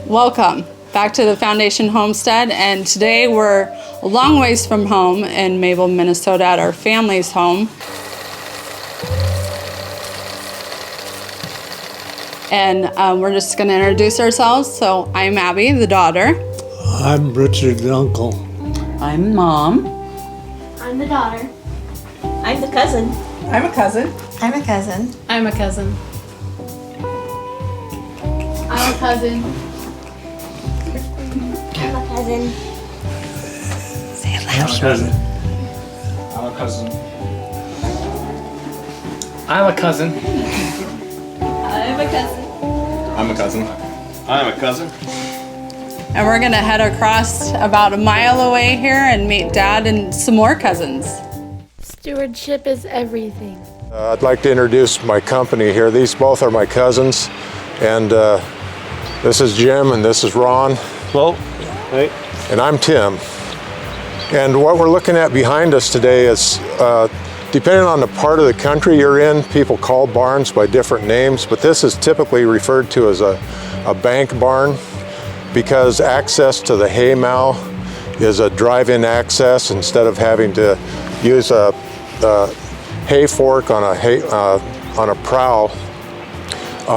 Welcome back to the Foundation Homestead, and today we're a long ways from home in Mabel, Minnesota at our family's home. And we're just going to introduce ourselves. So I'm Abby, the daughter. I'm Richard, the uncle. I'm Mom. I'm the daughter. I'm the cousin. I'm a cousin. I'm a cousin. I'm a cousin. I'm a cousin. I'm a cousin. Say it I'm cousin. I'm a cousin. I'm a cousin. I'm a cousin. I'm a cousin. I'm a cousin. And we're going to head across about a mile away here and meet Dad and some more cousins. Stewardship is everything. I'd like to introduce my company here. These both are my cousins, and this is Jim and this is Ron. Hello. Hey. And I'm Tim. And what we're looking at behind us today is, depending on the part of the country you're in, people call barns by different names, but this is typically referred to as a bank barn because access to the hay mow is a drive-in access instead of having to use a hay fork on a prow.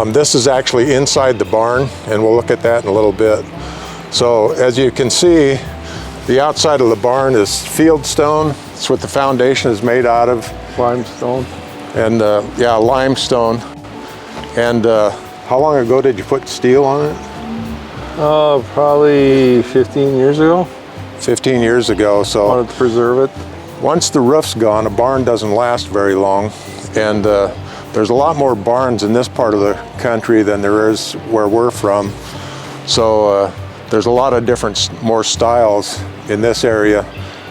This is actually inside the barn, and we'll look at that in a little bit. So as you can see, the outside of the barn is field stone. It's what the foundation is made out of. Limestone. And yeah, limestone. And how long ago did you put steel on it? Probably 15 years ago. 15 years ago. So Wanted to preserve it. once the roof's gone, a barn doesn't last very long. And there's a lot more barns in this part of the country than there is where we're from. So there's a lot of different, more styles in this area.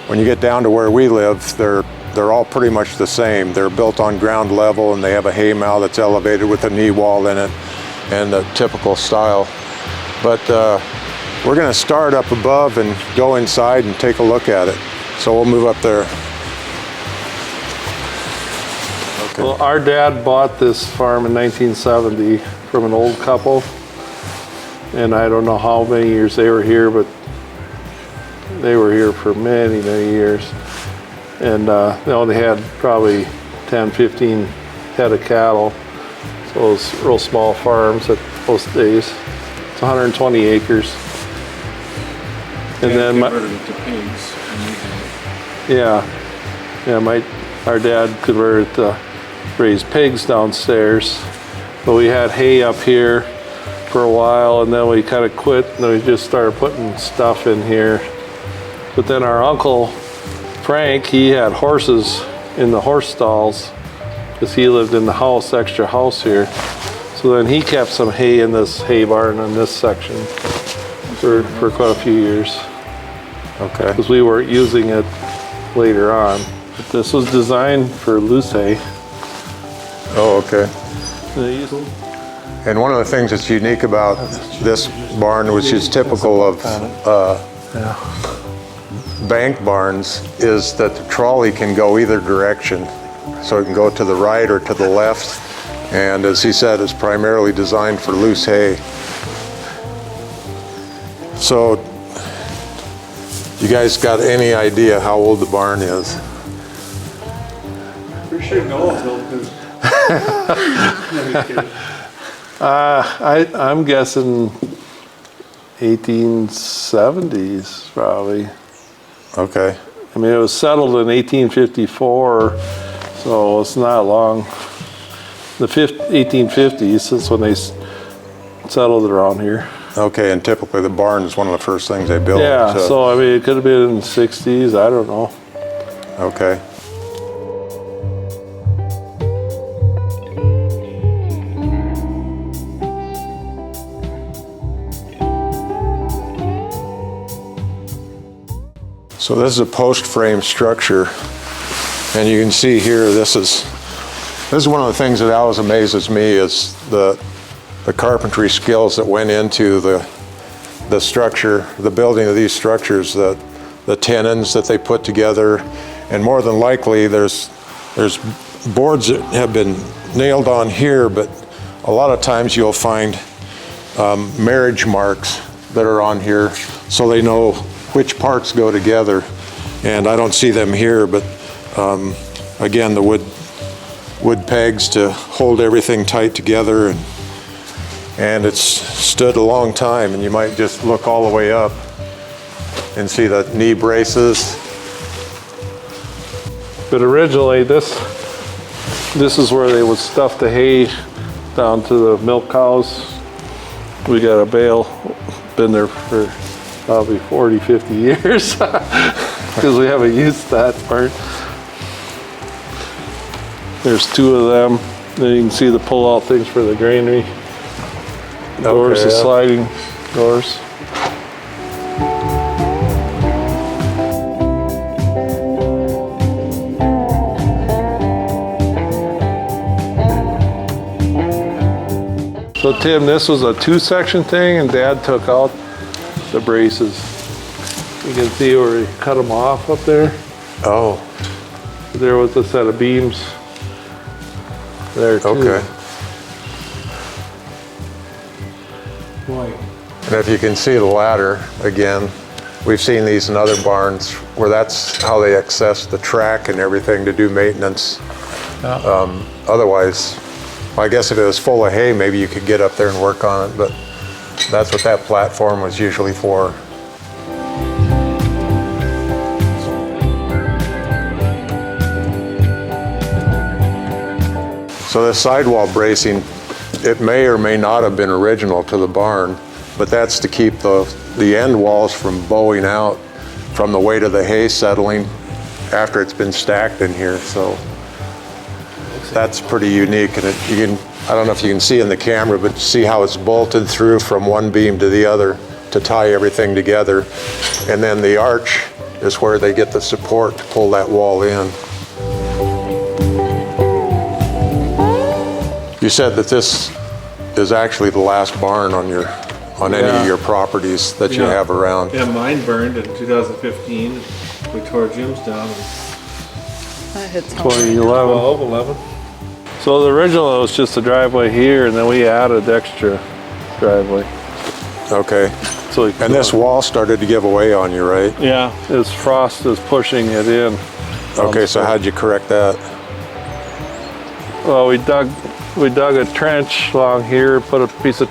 When you get down to where we live, they're all pretty much the same. They're built on ground level, and they have a hay mow that's elevated with a knee wall in it, and a typical style. But we're going to start up above and go inside and take a look at it. So we'll move up there. Okay. Well, our dad bought this farm in 1970 from an old couple. And I don't know how many years they were here, but they were here for many, many years. And they only had probably 10, 15 head of cattle. So it was real small farms at those days. It's 120 acres. And then our dad converted to raise pigs downstairs. But we had hay up here for a while, and then we kind of quit, and then we just started putting stuff in here. But then our uncle Frank, he had horses in the horse stalls because he lived in the house, extra house here. So then he kept some hay in this hay barn in this section for quite a few years. Okay. Because we weren't using it later on. But this was designed for loose hay. Oh, okay. And And one of the things that's unique about this barn, which is typical of bank barns, is that the trolley can go either direction. So it can go to the right or to the left. And as he said, it's primarily designed for loose hay. So, you guys got any idea how old the barn is? We should know until. I'm guessing 1870s probably. Okay. I mean, it was settled in 1854, so it's not long. The 1850s is when they settled around here. Okay, and typically the barn is one of the first things they built. Yeah, so I mean, it could have been in the 60s, I don't know. Okay. So this is a post frame structure, and you can see here this is one of the things that always amazes me is the carpentry skills that went into the structure, the building of these structures, the tenons that they put together, and more than likely there's boards that have been nailed on here, but a lot of times you'll find marriage marks that are on here, so they know which parts go together. And I don't see them here, but again, the wood pegs to hold everything tight together, and it's stood a long time. And you might just look all the way up and see the knee braces. But originally, this is where they would stuff the hay down to the milk cows. We got a bale, been there for probably 40, 50 years because we haven't used that part. There's two of them. Then you can see the pull-out things for the granary. Doors, the sliding doors. So Tim, this was a 2-section thing, and Dad took out the braces. You can see where he cut them off up there. Oh. There was a set of beams there too. Okay. And if you can see the ladder, again, we've seen these in other barns where that's how they access the track and everything to do maintenance. Otherwise, I guess if it was full of hay, maybe you could get up there and work on it, but that's what that platform was usually for. So this sidewall bracing, it may or may not have been original to the barn, but that's to keep the end walls from bowing out from the weight of the hay settling after it's been stacked in here. So that's pretty unique, and I don't know if you can see in the camera, but see how it's bolted through from one beam to the other to tie everything together. And then the arch is where they get the support to pull that wall in. You said that this is actually the last barn on any of your properties that you have around. Yeah, mine burned in 2015. We tore Jim's down. That hits home. 2011. 11. So the original was just a driveway here, and then we added extra driveway. Okay. So and this wall started to give away on you, right? Yeah, this frost is pushing it in. Okay, so how'd you correct that? Well, we dug a trench along here, put a piece of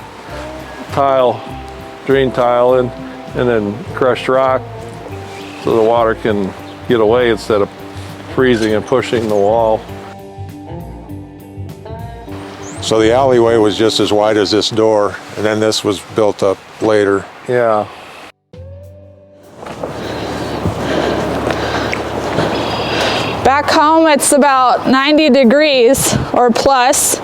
drain tile in, and then crushed rock so the water can get away instead of freezing and pushing the wall. So the alleyway was just as wide as this door, and then this was built up later. Yeah. Back home it's about 90 degrees or plus,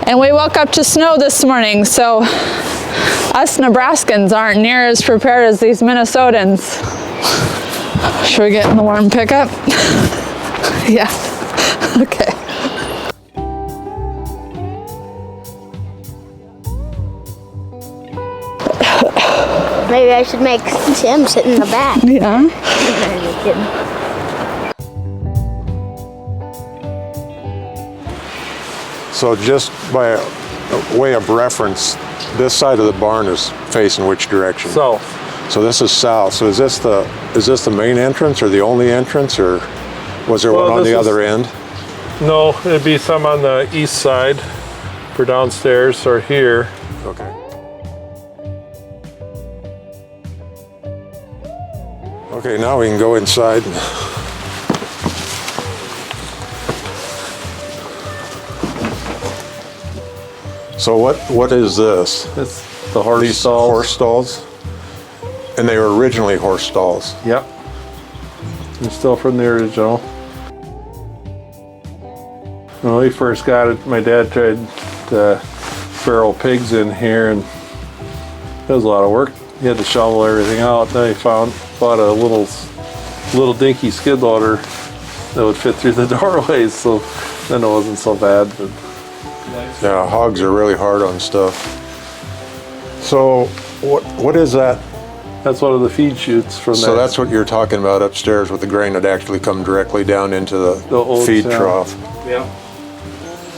and we woke up to snow this morning, so us Nebraskans aren't near as prepared as these Minnesotans. Should we get in the warm pickup? Yeah, okay. Maybe I should make Tim sit in the back. Yeah. I'm just kidding. So just by a way of reference, this side of the barn is facing which direction? South. So this is south. So is this the main entrance or the only entrance, or was there one on the other end? No, it'd be some on the east side for downstairs or here. Okay. Okay, now we can go inside. So what is this? It's the horse These stalls. horse stalls? And they were originally horse stalls. Yep. It's still from the original. When we first got it, my dad tried to farrow pigs in here, and it was a lot of work. He had to shovel everything out. Then he bought a little dinky skid loader that would fit through the doorways, so then it wasn't so bad. But Yeah, hogs are really hard on stuff. So what is that? that's one of the feed chutes from So that. that's what you're talking about upstairs with the grain that actually come directly down into the old feed cell. trough. Yeah.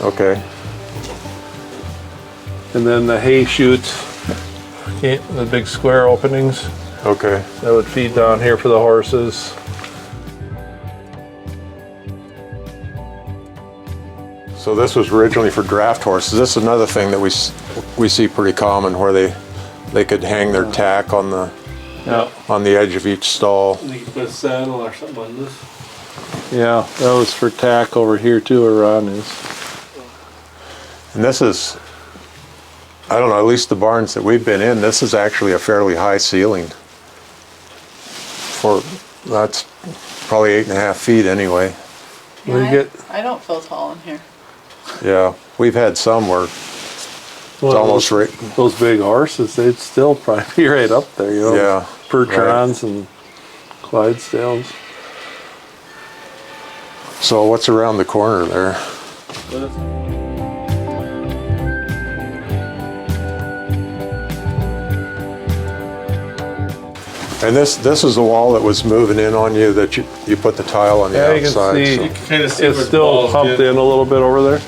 Okay. And then the hay chute the big square openings Okay. that would feed down here for the horses. So this was originally for draft horses. This is another thing that we see pretty common, where they could hang their tack on the edge of each stall. You could put a saddle or something on this. Yeah, that was for tack over here too, where Ron is. And this is, I don't know, at least the barns that we've been in, this is actually a fairly high ceiling. That's probably 8.5 feet anyway. I don't feel tall in here. Yeah, we've had some where it's Well, almost right. those big horses, they'd still probably be right up there, you know. Yeah, Percherons and Clydesdales. So what's around the corner there? And this is the wall that was moving in on you, that you put the tile on the Yeah, you can outside. see, so- You can kind of see it's where still the balls pumped get. in a little bit over there.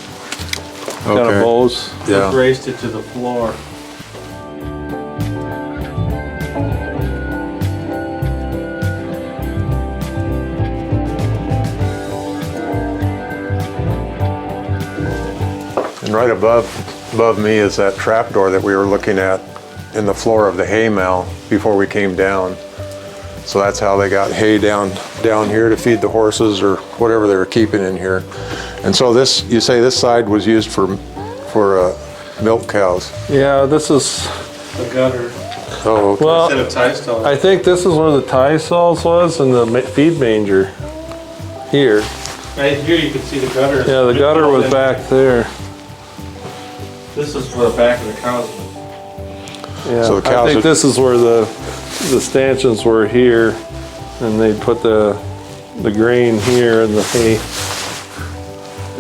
Kind of Okay. bows. Yeah. Raised it to the floor. And right above me is that trapdoor that we were looking at in the floor of the hay mow before we came down. So that's how they got hay down here to feed the horses or whatever they were keeping in here. And so this, you say this side was used for milk cows. Yeah, this is, The gutter. Oh, okay. well, Instead of tie stalls. I think this is where the tie stalls was and the feed manger here. Right here you can see the gutter. Yeah, the gutter was back there. This is where the back of the cows was. Yeah, So the I cows think would- this is where the stanchions were here, and they put the grain here and the hay.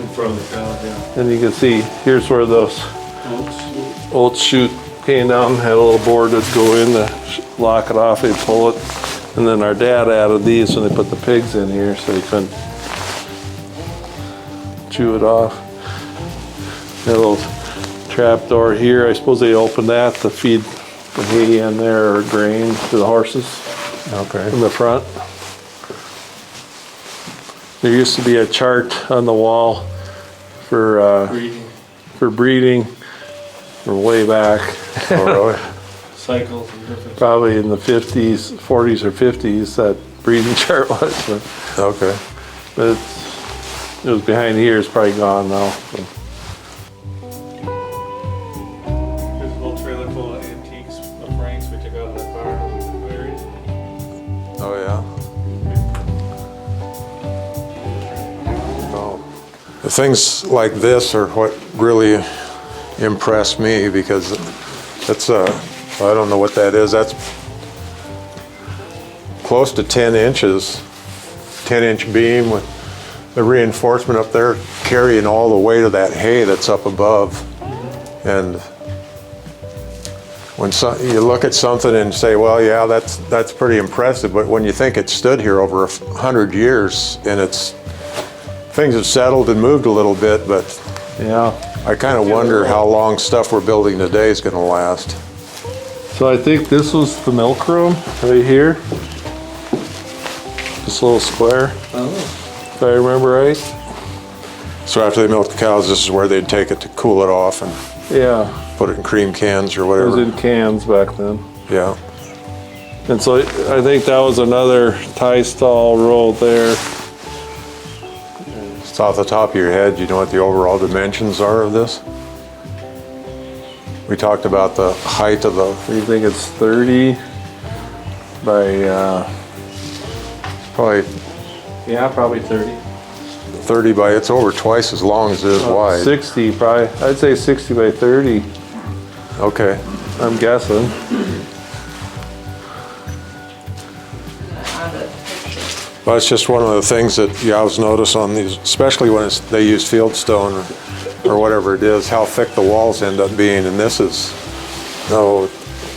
In front of the cows, yeah. And you can see, here's where those Oops. old chute came down, had a little board that'd go in to lock it off, they'd pull it. And then our dad added these when they put the pigs in here, so they couldn't chew it off. That little trap door here, I suppose they opened that to feed the hay in there or grain to the horses Okay. in the front. There used to be a chart on the wall for Breeding breeding from way back, Oh, really? cycles and different. probably in the 50s, 40s or 50s, that breeding chart was. Okay. But it was behind here, it's probably gone now. So. Here's a little trailer full of antiques of Frank's we took out of that barn and we buried. Oh, yeah. Oh. The things like this are what really impressed me, because that's I don't know what that is. That's close to 10 inches, 10-inch beam with the reinforcement up there carrying all the weight of that hay that's up above. And when you look at something and say, well, yeah, that's pretty impressive, but when you think it stood here over 100 years and things have settled and moved a little bit, but Yeah. I kind of wonder how long stuff we're building today is going to last. So I think this was the milk room right here. This little square, if I remember right. So after they milk the cows, this is where they'd take it to cool it off and Yeah, put it in cream cans or it was whatever. in cans back then. Yeah. And so I think that was another tie stall rolled there. It's off the top of your head, you know what the overall dimensions are of this? We talked about the height of the, You think it's 30 by, probably Yeah, probably 30. 30 by, it's over twice as long as it is wide. 60 probably. I'd say 60 by 30, Okay. I'm guessing. Well, it's just one of the things that you always notice on these, especially when they use fieldstone or whatever it is, how thick the walls end up being. And this is, no,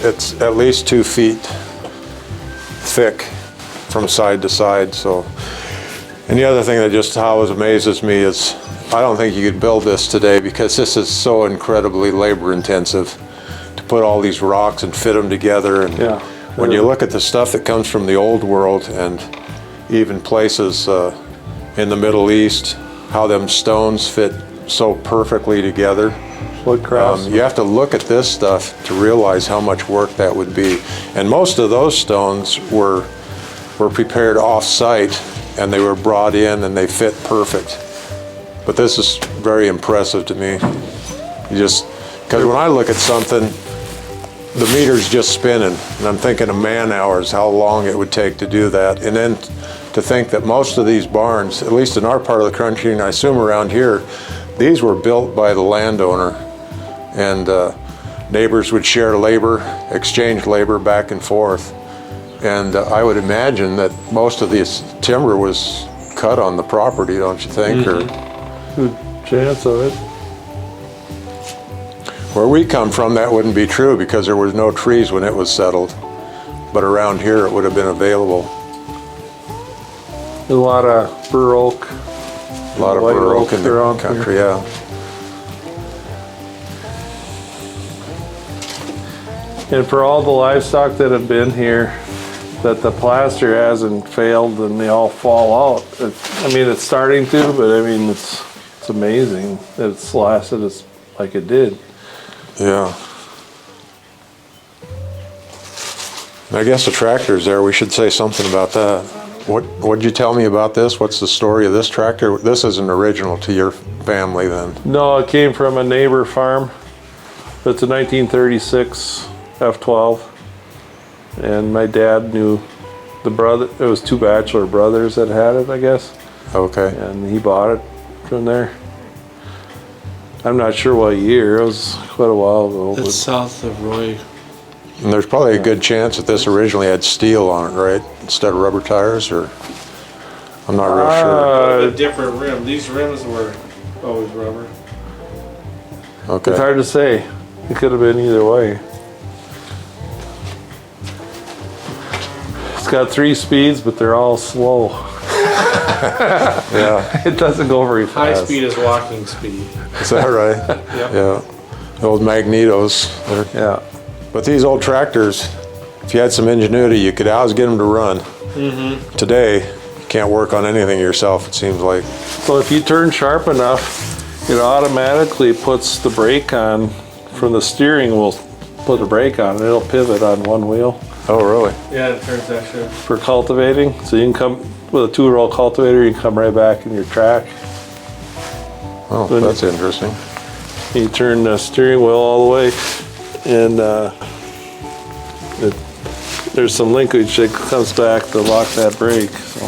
it's at least 2 feet thick from side to side. So, and the other thing that just always amazes me is I don't think you could build this today, because this is so incredibly labor intensive to put all these rocks and fit them together. And Yeah. when you look at the stuff that comes from the old world and even places in the Middle East, how them stones fit so perfectly together. What crafts? You have to look at this stuff to realize how much work that would be. And most of those stones were prepared off-site, and they were brought in and they fit perfect. But this is very impressive to me. You just, because when I look at something, the meter's just spinning, and I'm thinking of man hours, how long it would take to do that. And then to think that most of these barns, at least in our part of the country, and I assume around here, these were built by the landowner. And neighbors would share labor, exchange labor back and forth. And I would imagine that most of this timber was cut on the property, don't you think? Or Good chance of it. where we come from, that wouldn't be true because there was no trees when it was settled. But around here, it would have been available. A lot of bur oak. A lot of White bur oak in the around country, yeah. And for all the livestock that have been here, that the plaster hasn't failed and they all fall out. I mean, it's starting to, but I mean, it's amazing that it's lasted as like it did. Yeah. I guess the tractor's there. We should say something about that. What'd you tell me about this? What's the story of this tractor? This isn't original to your family then. No, it came from a neighbor farm. It's a 1936 F12. And my dad knew the brother. It was two bachelor brothers that had it, I guess. Okay. And he bought it from there. I'm not sure what year. It was quite a while ago. It's south of Roy. And there's probably a good chance that this originally had steel on it, right? Instead of rubber tires, or I'm not real sure. A different rim. These rims were always rubber. It's Okay. hard to say. It could have been either way. It's got 3 speeds, but they're all slow. Yeah. It doesn't go very High fast. speed is walking speed. Is that right? Yep. Yeah. The old magnetos. Yeah. But these old tractors, if you had some ingenuity, you could always get them to run. Today, you can't work on anything yourself, it seems like. So if you turn sharp enough, it automatically puts the brake on from the steering wheel. Put the brake on and it'll pivot on one wheel Oh, really? Yeah, it turns that shit. for cultivating. So you can come with a 2-row cultivator, you can come right back in your track. Oh, that's interesting. You turn the steering wheel all the way, and there's some linkage that comes back to lock that brake. So.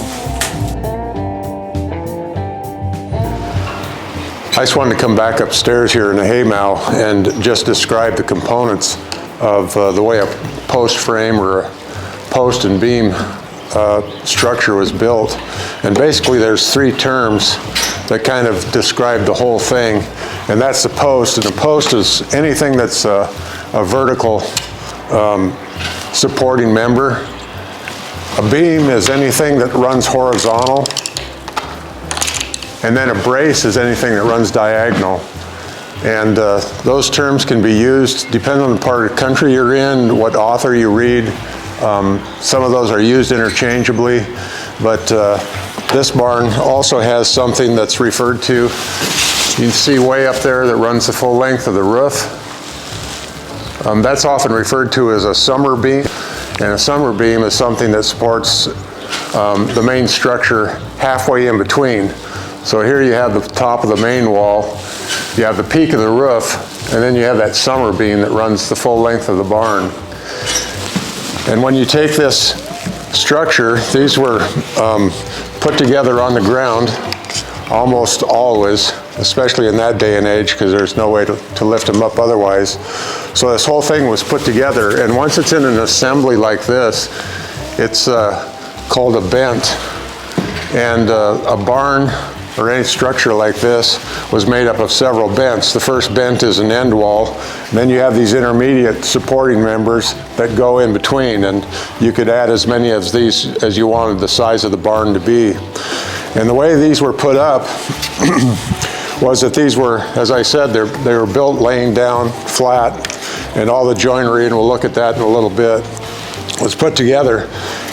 I just wanted to come back upstairs here in the hay mow and just describe the components of the way a post frame or a post and beam structure was built. And basically there's 3 terms that kind of describe the whole thing. And that's the post. And the post is anything that's a vertical supporting member. A beam is anything that runs horizontal. And then a brace is anything that runs diagonal. And those terms can be used depending on the part of the country you're in, what author you read. Some of those are used interchangeably, but this barn also has something that's referred to, you can see way up there that runs the full length of the roof. That's often referred to as a summer beam, and a summer beam is something that supports the main structure halfway in between. So here you have the top of the main wall, you have the peak of the roof, and then you have that summer beam that runs the full length of the barn. And when you take this structure, these were put together on the ground almost always, especially in that day and age, because there's no way to lift them up otherwise. So this whole thing was put together, and once it's in an assembly like this, it's called a bent. And a barn or any structure like this was made up of several bents. The first bent is an end wall, and then you have these intermediate supporting members that go in between, and you could add as many of these as you wanted the size of the barn to be. And the way these were put up was that these were, as I said, they were built laying down flat, and all the joinery, and we'll look at that in a little bit, was put together.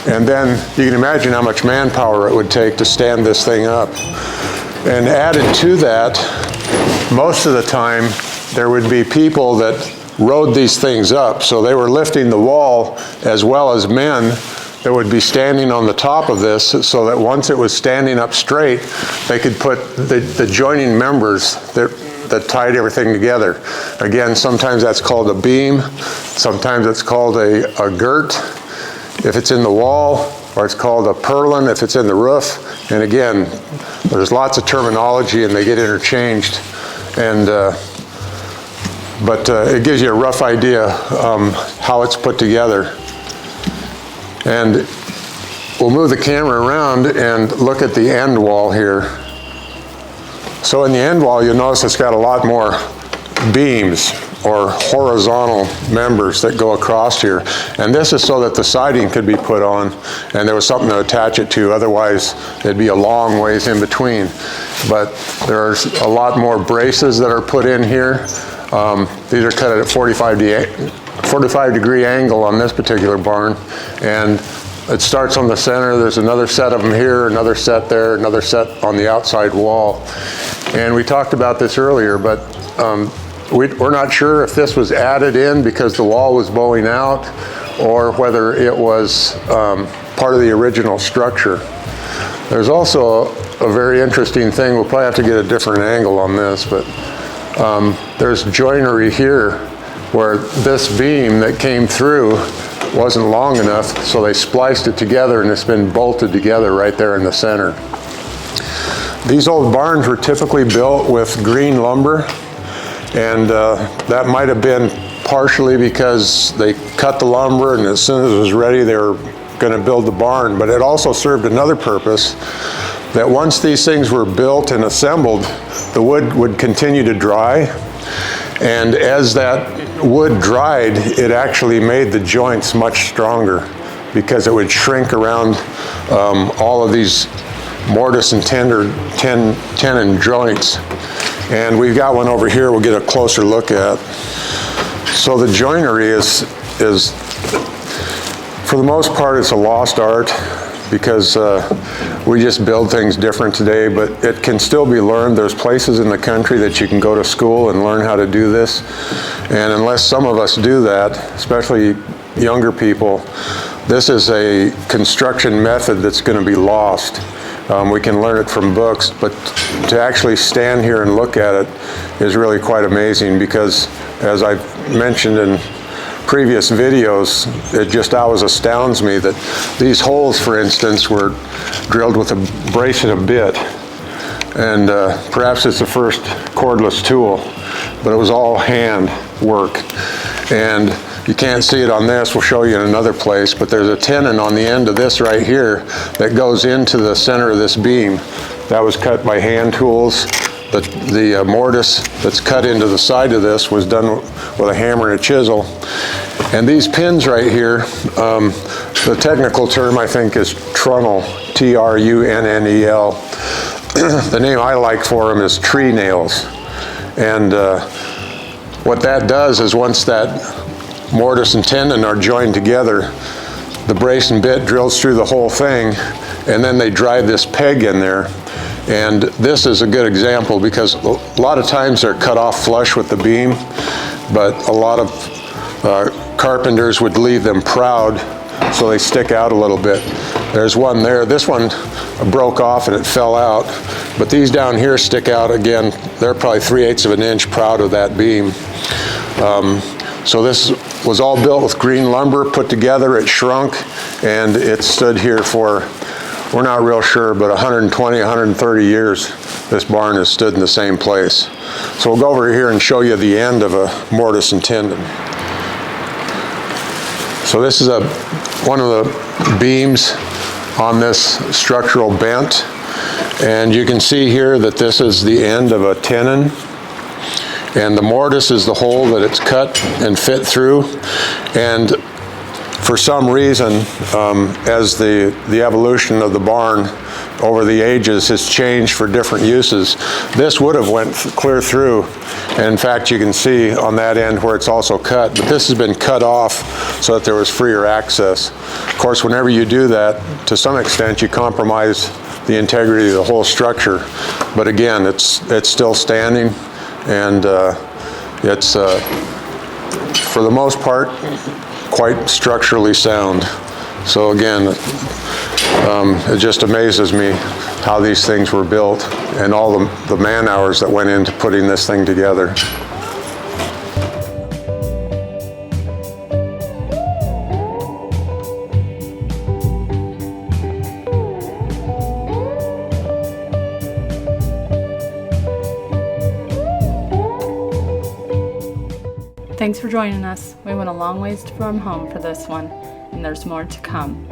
And then you can imagine how much manpower it would take to stand this thing up. And added to that, most of the time, there would be people that rode these things up. So they were lifting the wall as well as men that would be standing on the top of this, so that once it was standing up straight, they could put the joining members that tied everything together. Again, sometimes that's called a beam, sometimes it's called a girt if it's in the wall, or it's called a purlin if it's in the roof. And again, there's lots of terminology and they get interchanged. And but it gives you a rough idea how it's put together. And we'll move the camera around and look at the end wall here. So in the end wall, you'll notice it's got a lot more beams or horizontal members that go across here. And this is so that the siding could be put on and there was something to attach it to, otherwise it'd be a long ways in between. But there's a lot more braces that are put in here. These are cut at a 45 degree angle on this particular barn, and it starts on the center. There's another set of them here, another set there, another set on the outside wall. And we talked about this earlier, but we're not sure if this was added in because the wall was bowing out, or whether it was part of the original structure. There's also a very interesting thing. We'll probably have to get a different angle on this, but there's joinery here where this beam that came through wasn't long enough, so they spliced it together and it's been bolted together right there in the center. These old barns were typically built with green lumber, and that might have been partially because they cut the lumber and as soon as it was ready they were going to build the barn, but it also served another purpose, that once these things were built and assembled, the wood would continue to dry, and as that wood dried, it actually made the joints much stronger because it would shrink around all of these mortise and tenon joints. And we've got one over here we'll get a closer look at. So the joinery is for the most part, it's a lost art because we just build things different today, but it can still be learned. There's places in the country that you can go to school and learn how to do this. And unless some of us do that, especially younger people, this is a construction method that's going to be lost. We can learn it from books, but to actually stand here and look at it is really quite amazing because, as I've mentioned in previous videos, it just always astounds me that these holes, for instance, were drilled with a brace and a bit. And perhaps it's the first cordless tool, but it was all hand work. And you can't see it on this, we'll show you in another place, but there's a tenon on the end of this right here that goes into the center of this beam. That was cut by hand tools. The mortise that's cut into the side of this was done with a hammer and a chisel. And these pins right here, the technical term I think is trunnel, T-R-U-N-N-E-L. The name I like for them is tree nails. And what that does is once that mortise and tenon are joined together, the brace and bit drills through the whole thing, and then they drive this peg in there. And this is a good example because a lot of times they're cut off flush with the beam, but a lot of carpenters would leave them proud so they stick out a little bit. There's one there. This one broke off and it fell out, but these down here stick out again. They're probably 3/8 of an inch proud of that beam. So this was all built with green lumber, put together, it shrunk, and it stood here for, we're not real sure, but 120, 130 years this barn has stood in the same place. So we'll go over here and show you the end of a mortise and tenon. So this is one of the beams on this structural bent, and you can see here that this is the end of a tenon, and the mortise is the hole that it's cut and fit through. And for some reason, as the evolution of the barn over the ages has changed for different uses, this would have went clear through. And in fact, you can see on that end where it's also cut, but this has been cut off so that there was freer access. Of course, whenever you do that, to some extent, you compromise the integrity of the whole structure. But again, it's still standing, and it's, for the most part, quite structurally sound. So again, it just amazes me how these things were built and all the man hours that went into putting this thing together. Thanks for joining us. We went a long ways from home for this one, and there's more to come.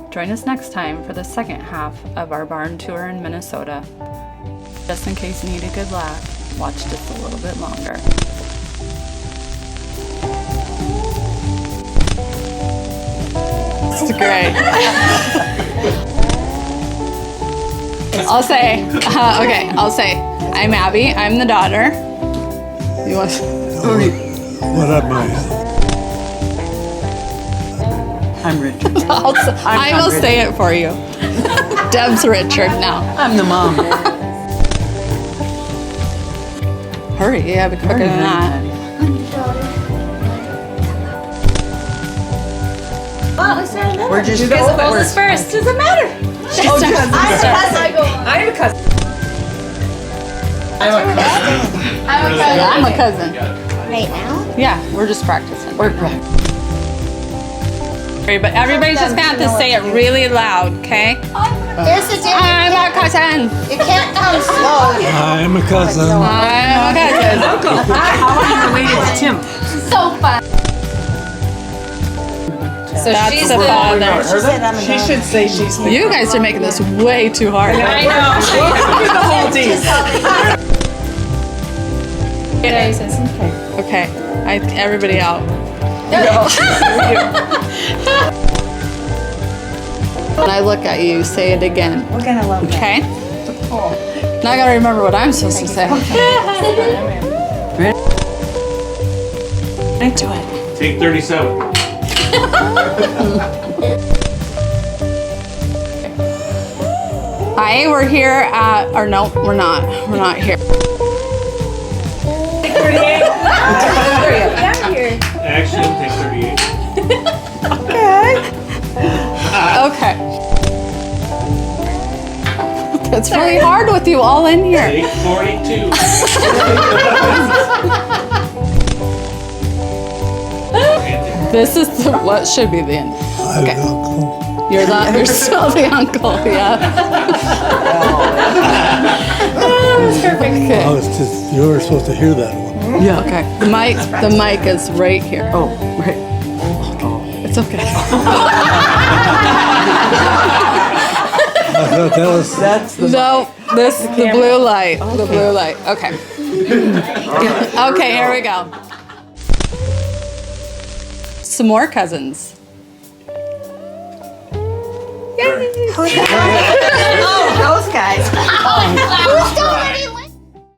Join us next time for the second half of our barn tour in Minnesota. Just in case you need a good laugh, watch just a little bit longer. It's great. I'll say, I'll say, I'm Abby, I'm the daughter. You want? What up, Maya? I'm Richard. I will say it for you. Deb's Richard now. I'm the mom. Hurry, you have it quicker than that. We're just Who gets the closest first? Doesn't matter. I'm a cousin. I'm a cousin. Right now? Yeah, we're just practicing. We're practicing. But everybody's just gonna have to say it really loud, okay? There's a difference. I'm a cousin. You can't come slow. I'm a cousin. I'm a cousin. How are you related to Tim? So fun. So That's she's the father. She should say she's the You guys are making this way too hard. I know. the whole team. Okay, everybody out. When I look at you, say it again. We're gonna love that. Okay? Now I gotta remember what I'm supposed to say. Ready? Do it. Take 37. Hi, we're here at, or no, we're not. We're not here. Down here. Action, take 38. Okay. It's really hard with you all in here. Take 42. This is what should be the end. Okay. You're still the uncle, yeah. That's perfect. Okay. Oh, it's just, you were supposed to hear that one. Yeah. Okay. The mic is right here. Oh, right. It's okay. I thought that was. That's the. No, the blue light. The blue light. Okay. Okay, here we go. Some more cousins. Oh, those guys. Who's starting